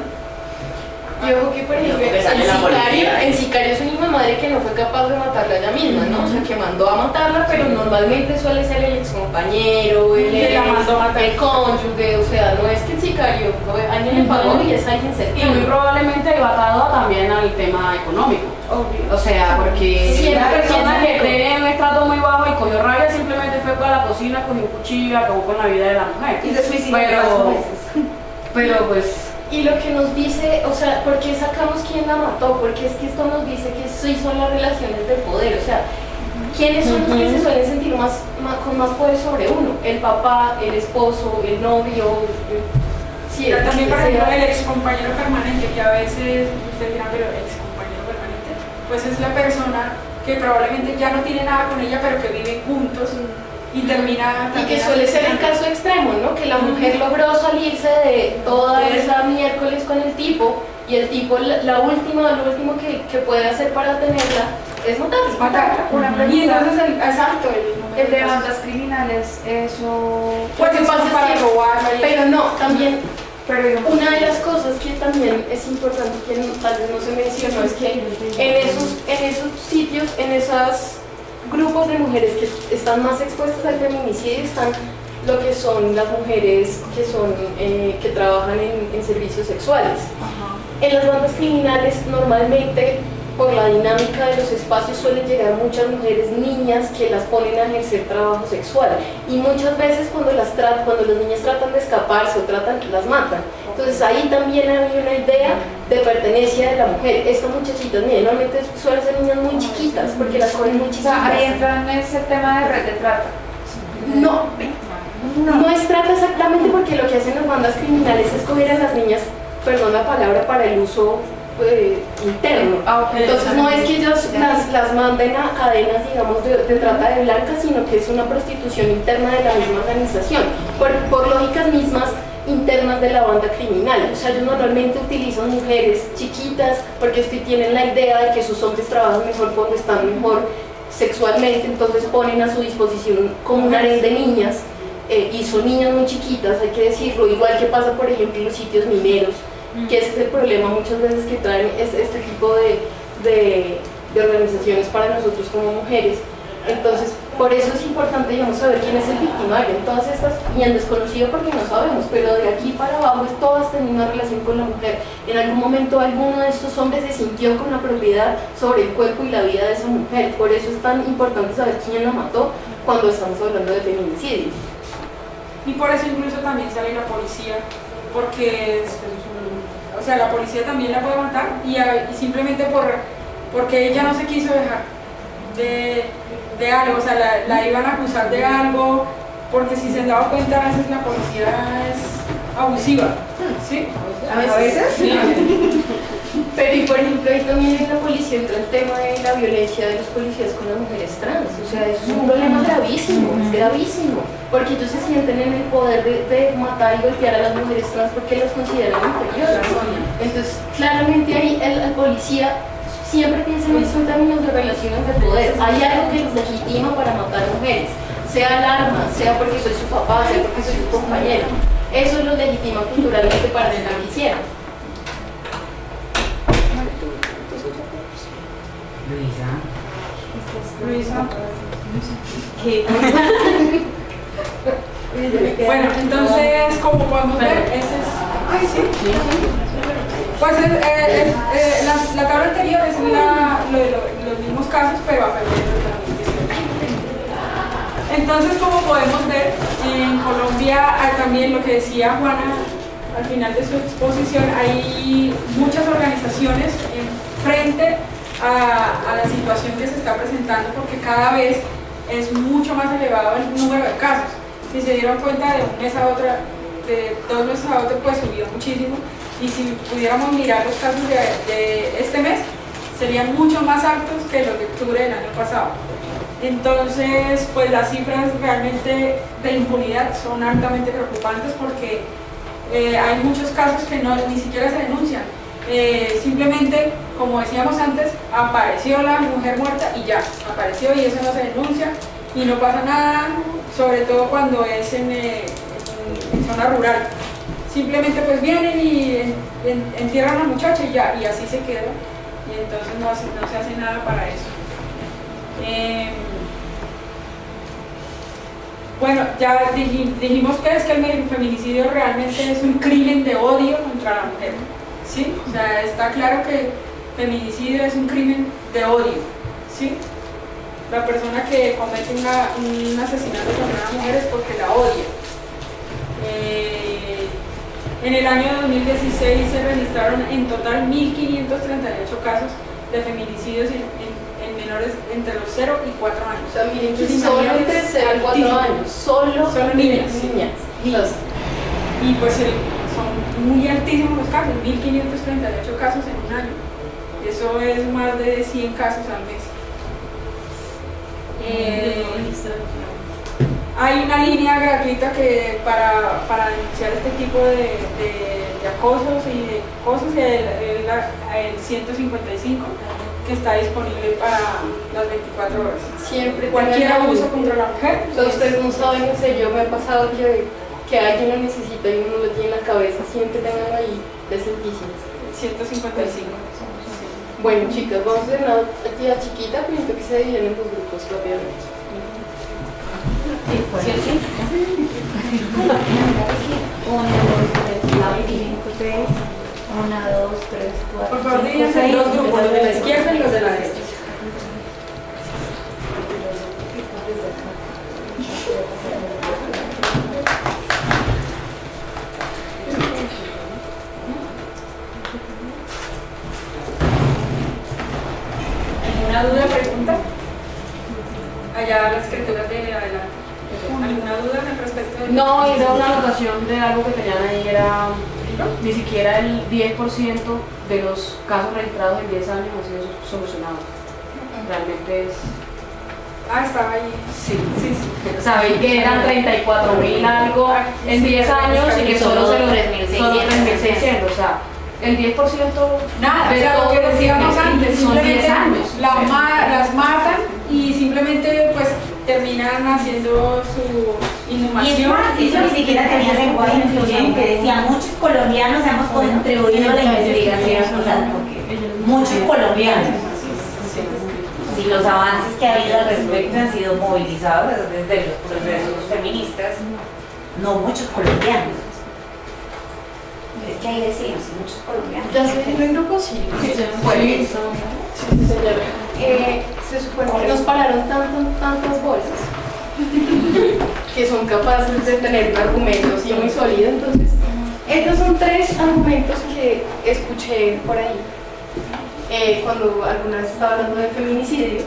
Yo creo que, por ejemplo, en sicario es una misma madre que no fue capaz de matarla ella misma, ¿no? O sea, que mandó a matarla, pero normalmente suele ser el excompañero, Que la mandó a matar. el cónyuge, o sea, no es que el sicario, alguien le pagó y es alguien Y muy cercano. probablemente va atado también al tema económico. O sea, porque Sí, si una la persona persona que esté en un estrato muy bajo y cogió rabia simplemente fue para la cocina con un cuchillo y acabó con la vida de la mujer. Y se suicidó Pero- varias veces. Pero pues, Y lo que nos dice, o sea, ¿por qué sacamos quién la mató? Porque es que esto nos dice que sí son las relaciones de poder, o sea, ¿quiénes son los que se suelen sentir con más poder sobre uno? El papá, el esposo, el novio, sí, Pero también, por ejemplo, sea. el excompañero permanente, que a veces usted dirá, pero excompañero permanente, pues es la persona que probablemente ya no tiene nada con ella, pero que viven juntos y termina Y que también suele ser el asesinando. caso extremo, ¿no? Que la mujer logró salirse de toda esa miércoles con el tipo y el tipo, lo último que puede hacer para tenerla es matarla. Matarla. Una pregunta. Y entonces, exacto, El de bandas criminales, eso... pues Lo que pasa es para que- robarla y Pero no, también Pero digamos, una de las cosas que también es importante que tal vez no se mencionó es que en esos sitios, en esos grupos de mujeres que están más expuestas al feminicidio están lo que son las mujeres que trabajan en servicios sexuales. En las bandas criminales normalmente por la dinámica de los espacios suelen llegar muchas mujeres niñas que las ponen a ejercer trabajo sexual y muchas veces cuando las niñas tratan de escaparse o las matan. Entonces ahí también había una idea de pertenencia de la mujer. Estas muchachitas, miren, normalmente suelen ser niñas muy chiquitas porque las cogen muy o chiquitas. sea, ahí entra en ese tema de red de trata. No es trata exactamente porque lo que hacen las bandas criminales es coger a las niñas, perdón la palabra, para el uso interno. Entonces no es que ellos las manden a cadenas, digamos, de trata de blancas, sino que es una prostitución interna de la misma organización, por lógicas mismas internas de la banda criminal. O sea, ellos normalmente utilizan mujeres chiquitas porque tienen la idea de que sus hombres trabajan mejor cuando están mejor sexualmente, entonces ponen a su disposición como un harén de niñas y son niñas muy chiquitas, hay que decirlo, igual que pasa por ejemplo en los sitios mineros, que ese es el problema muchas veces que traen este tipo de organizaciones para nosotros como mujeres, Entonces, por eso es importante, digamos, saber quién es el victimario en todas estas, y en desconocido porque no sabemos, pero de aquí para abajo todas tienen una relación con la mujer. En algún momento alguno de estos hombres se sintió con la propiedad sobre el cuerpo y la vida de esa mujer. Por eso es tan importante saber quién la mató cuando estamos hablando de feminicidio. Y por eso incluso también sale la policía, porque o sea, la policía también la puede matar y simplemente porque ella no se quiso dejar de algo, o sea, la iban a acusar de algo, porque si se han dado cuenta a veces la policía es abusiva, ¿sí? A veces sí. Pero y por ejemplo ahí también en la policía entra el tema de la violencia de los policías con las mujeres trans, o sea, eso es un problema gravísimo, es gravísimo, porque ellos se sienten en el poder de matar y golpear a las mujeres trans porque las consideran inferiores. Entonces claramente ahí el policía siempre piensa en esto en términos de relaciones de poder, hay algo que los legitima para matar mujeres, sea el arma, sea porque soy su papá, sea porque soy su compañera, eso los legitima culturalmente para hacer lo que hicieran. Luisa. ¿Qué? Bueno, entonces, como podemos ver, ese es... Ay, sí. Pues la tabla anterior es los mismos casos, pero a febrero de 2018. Entonces, como podemos ver, en Colombia también lo que decía Juana al final de su exposición, hay muchas organizaciones frente a la situación que se está presentando, porque cada vez es mucho más elevado el número de casos. Si se dieron cuenta, de un mes a otro, de 2 meses a otro, pues subió muchísimo, y si pudiéramos mirar los casos de este mes, serían mucho más altos que los de octubre del año pasado. Entonces, pues las cifras realmente de impunidad son altamente preocupantes, porque hay muchos casos que ni siquiera se denuncian. Simplemente, como decíamos antes, apareció la mujer muerta y ya, apareció y eso no se denuncia y no pasa nada, sobre todo cuando es en zona rural. Simplemente pues vienen y entierran a la muchacha y ya, y así se queda, y entonces no se hace nada para eso. Bueno, ya dijimos que es que el feminicidio realmente es un crimen de odio contra la mujer. ¿Sí? O sea, está claro que feminicidio es un crimen de odio, ¿sí? La persona que comete un asesinato contra una mujer es porque la odia. En el año 2016 se registraron en total 1.538 casos de feminicidios en menores entre los 0 y 4 años. O sea, miren que solo entre 0 y 4 años, solo niñas. Y pues son muy altísimos los casos, 1.538 casos en un año. Eso es más de 100 casos al mes. Hay una línea gratuita para denunciar este tipo de acosos y de cosas, el 155, que está disponible para las 24 horas. Siempre cualquier abuso contra la mujer. Ustedes no saben, no sé, yo me ha pasado que alguien lo necesita y uno lo tiene en la cabeza, siempre tengan ahí decentísimos. 155. Bueno, chicas, vamos a hacer una actividad chiquita, pero que se dividen en 2 grupos rápidamente. ¿Sí? 1, 2, 3, 4, 5, 6. 1, 2, 3, 4. Por favor, divídense en 2 grupos, los de la izquierda y los de la derecha. ¿Alguna duda, pregunta? Allá las escrituras de adelante. ¿Alguna duda respecto de...? No, era una anotación de algo que tenían ahí, era ni siquiera el 10% de los casos registrados en 10 años han sido solucionados. Realmente es... Ah, estaba ahí. Sí. Sabéis que eran 34.000 algo en 10 años y que solo 3.600, o sea, el 10% nada, de lo que decíamos antes, son 10 simplemente años. las matan y simplemente pues terminan haciendo su inhumación. Y es más, eso ni siquiera tenía lenguaje incluyente, decía muchos colombianos hemos contribuido a la investigación, o sea, muchos colombianos. si los avances que ha habido al respecto han sido movilizados desde los procesos feministas, no muchos colombianos. Es que hay vecinos y muchos colombianos. Ya se vino en grupo, sí. Se supone que nos pararon tantas bolsas que son capaces de tener un argumento así muy sólido. Entonces, estos son 3 argumentos que escuché por ahí cuando alguna vez estaba hablando de feminicidio.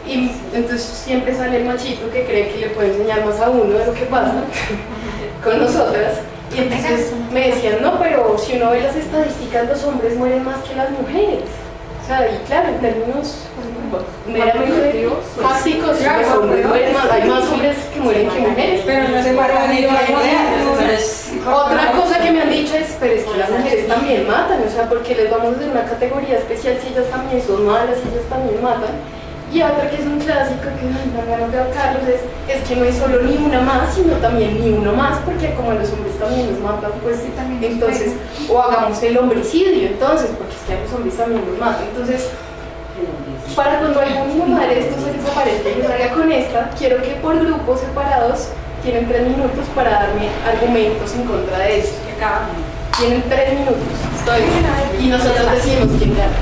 Y entonces siempre sale el machito que cree que le puede enseñar más a uno de lo que pasa con nosotras. Y entonces me decían, no, pero si uno ve las estadísticas, los hombres mueren más que las mujeres. O sea, y claro, en términos meramente fácticos, los hombres mueren más, hay más hombres que mueren que mujeres. Pero no se para de Otra cosa que me han dicho es, pero es que las mujeres también matan, o sea, porque les vamos a hacer una categoría especial si ellas también son malas, si ellas también matan. Y otra que es un clásico que me dan ganas de ahorcarlos es que no es solo ni una más, sino también ni uno más, porque como los hombres también los matan, pues entonces, o hagamos el homicidio, entonces, porque es que a los hombres también los matan. Entonces, para cuando alguna madre de estos se desaparezca y yo salga con esta, quiero que por grupos separados tienen 3 minutos para darme argumentos en contra de esto. Tienen 3 minutos, estoy bien, y nosotros decimos quién gana.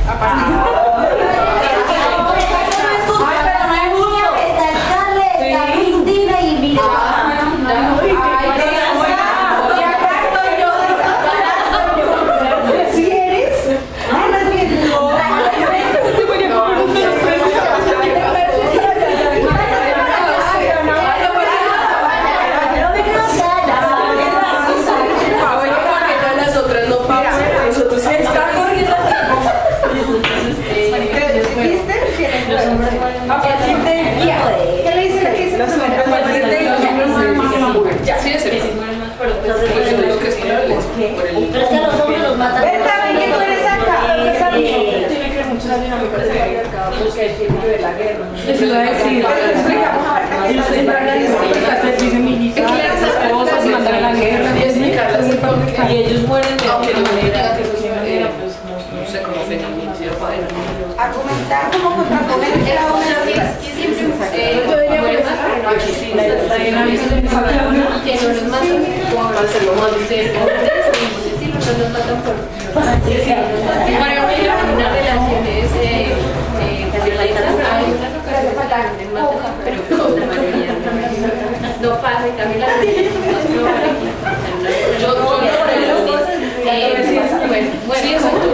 Pero es que a los hombres los matan. ¿Qué tú eres acá? Tiene que ver mucho la dinámica del patriarcado porque él tiene que ver la guerra. Eso iba a decir. Mandar a la guerra y ellos mueren de aunque no me diga que no sé cómo feminicidio. Argumentar como contraponer era una vez que siempre yo diría que sí, la dinámica del patriarcado que no nos matan para hacerlo más difícil. No nos matan por una relación es no pasa y también la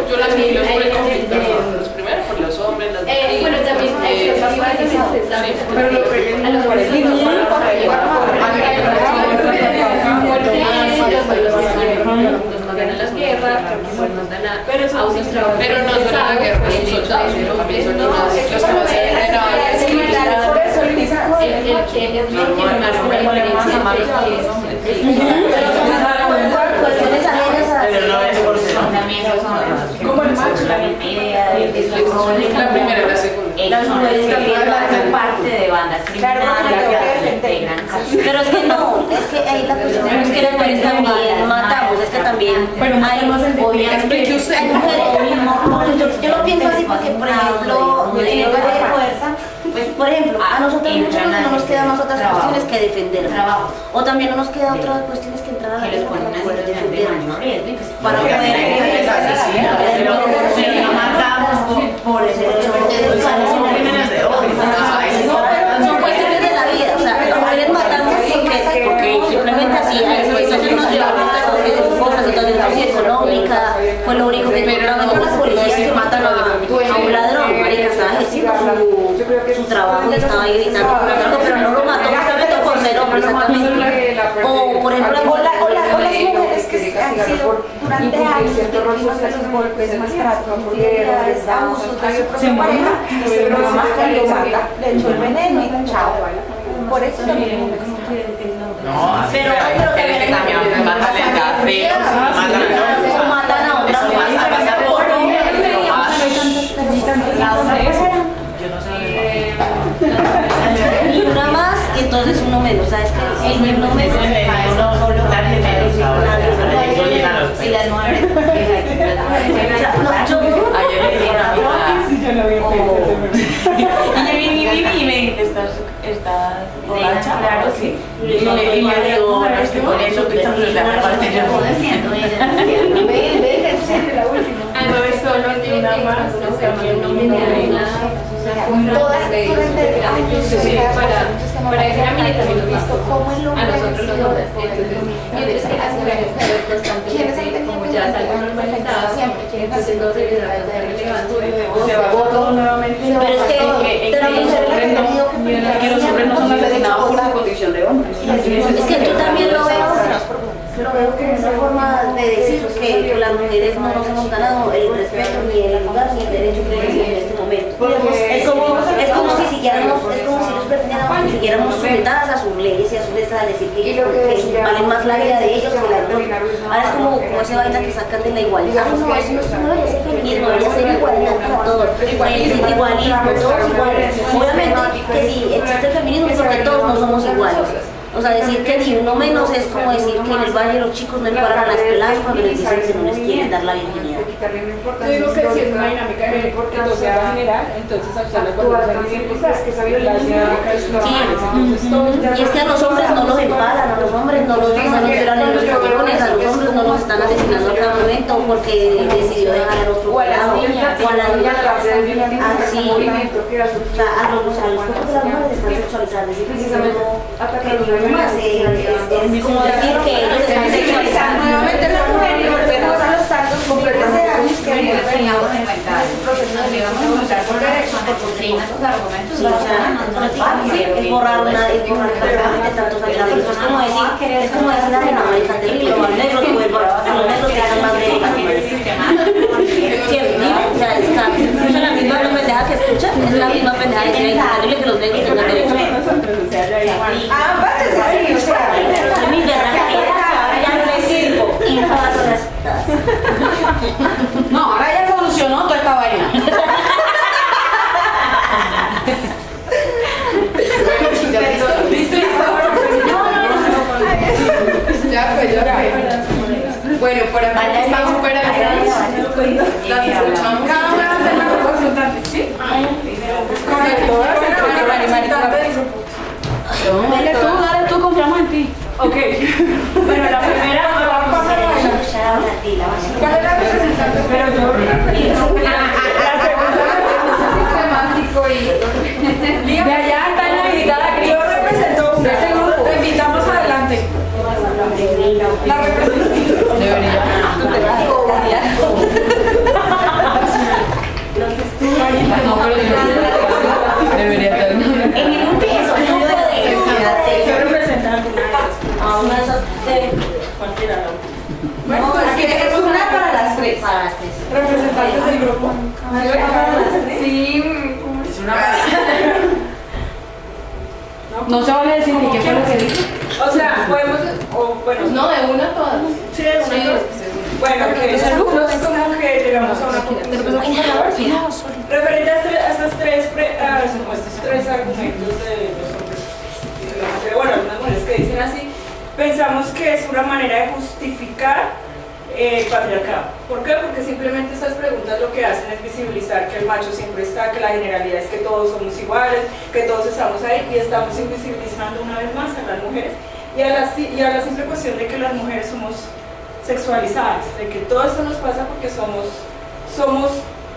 yo la miro por el conflicto los primeros por los hombres bueno también pero lo que a los palestinos ganan las guerras, pero no solo la guerra, son soldados, como el macho, la misma idea de la primera y la segunda. Las mujeres también hacen parte de bandas criminales. Pero es que no, es que ahí la cuestión es que las mujeres también matamos, es que también hay mujeres, yo lo pienso así porque, por ejemplo, en el lugar de fuerza, pues, por ejemplo, a nosotros muchas veces no nos quedan más otras cuestiones que defender, o también no nos quedan otras cuestiones que entrar a la guerra para poder defendernos, para poder por ese hecho. Son cuestiones de la vida, o sea, las mujeres matamos porque simplemente así, a esa situación nos lleva a situación económica, fue lo único que encontramos con las policías que matan a un ladrón, marica, estaba ejerciendo su trabajo y estaba ahí gritando por algo, pero no lo mató justamente por ser hombre, exactamente. O, por ejemplo, las mujeres que han sido durante años víctimas de los golpes, maltrato, infidelidades, abusos de su propia pareja, se programa cuando mata, le echó el veneno y chao. Por eso también no, pero también matan el café, matan a otras y una más y entonces uno menos, ¿sabes qué? El uno menos y las 9 no, yo Vivi, estás borracha. Claro, sí. Y me digo, no estoy con eso, que estamos en la parte de la última. No es solo de una más, también no me para decir a mí también lo he visto a nosotros los hombres. Mientras que las mujeres constantemente, como ya es algo normalizado, entonces no se les da relevancia. Se va todo nuevamente. Pero es que los hombres no son asesinados por su condición de hombres. es que yo también lo veo como una forma de decir que las mujeres no nos hemos ganado el respeto ni el lugar ni el derecho que tenemos en este momento. Es como si siguiéramos sujetadas a sus leyes y a sus letras, decir que vale más la vida de ellos que la de nosotros. Ahora es como esa vaina que sacan de la igualdad. No, eso no debería ser feminismo, debería ser igualdad para todos. Igualismo, todos iguales. Obviamente que si existe el feminismo es porque todos no somos iguales. O sea, decir que ni uno menos es como decir que en el valle los chicos no le paran a las peladas cuando les dicen que no les quieren dar la virginidad. Yo digo que si es una dinámica que entonces va a generar, entonces a usted le que esa violencia y es que a los hombres no los empalan, a los hombres no los violan en los camiones, a los hombres no los están asesinando a cada momento porque decidió dejar al otro lado, o a la niña así, o sea, a los cuerpos de las mujeres están sexualizados, es decir, precisamente más, es como decir que ellos están sexualizando nuevamente la mujer y volvemos a los tantos completos de años que teníamos en cuenta, nos íbamos a luchar por derechos, por doctrinas, sus argumentos, sí, o sea, no es fácil, es borrar prácticamente tantos años. Es como decir la Latinoamérica terrible, los negros que están más o sea, es la misma pendeja que escucha, es la misma pendeja que dice terrible que los negros tengan derecho. Es mi verdad, ya no le sirvo. No, ahora ya solucionó toda esta vaina. Bueno, por acá están súper alegrados. Las escuchamos. cada una hace una representante, ¿sí? Dale tú, confiamos en ti. Ok. Bueno, la primera ¿cuál es la representante? Pero yo la segunda temático y de allá está la invitada que yo represento un grupo. Te invitamos adelante. La representante. Debería. No, pero debería estar. En ningún piso, no puede representar a una de esas cualquiera. No, es que es una para las tres. Para las tres. Representantes del grupo. Sí, Es una. No se vale decir ni qué fue lo que dijo. O sea, podemos, bueno, No, de una todas. sí, de una. Bueno, que es como que llegamos a una conclusión. Referente a estos tres argumentos de los hombres, bueno, algunas mujeres que dicen así, pensamos que es una manera de justificar el patriarcado. ¿Por qué? Porque simplemente estas preguntas lo que hacen es visibilizar que el macho siempre está, que la generalidad es que todos somos iguales, que todos estamos ahí y estamos invisibilizando una vez más a las mujeres y a la simple cuestión de que las mujeres somos sexualizadas, de que todo esto nos pasa porque somos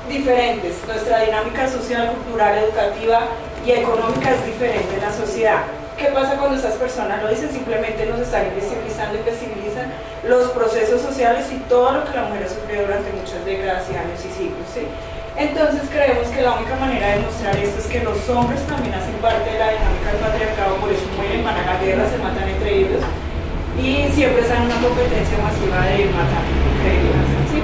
diferentes, nuestra dinámica social, cultural, educativa y económica es diferente en la sociedad. ¿Qué pasa cuando estas personas lo dicen? Simplemente nos están invisibilizan los procesos sociales y todo lo que la mujer ha sufrido durante muchas décadas y años y siglos, ¿sí? Entonces creemos que la única manera de mostrar esto es que los hombres también hacen parte de la dinámica del patriarcado, por eso mueren, van a la guerra, se matan entre ellos y siempre están en una competencia masiva de matar, ¿sí?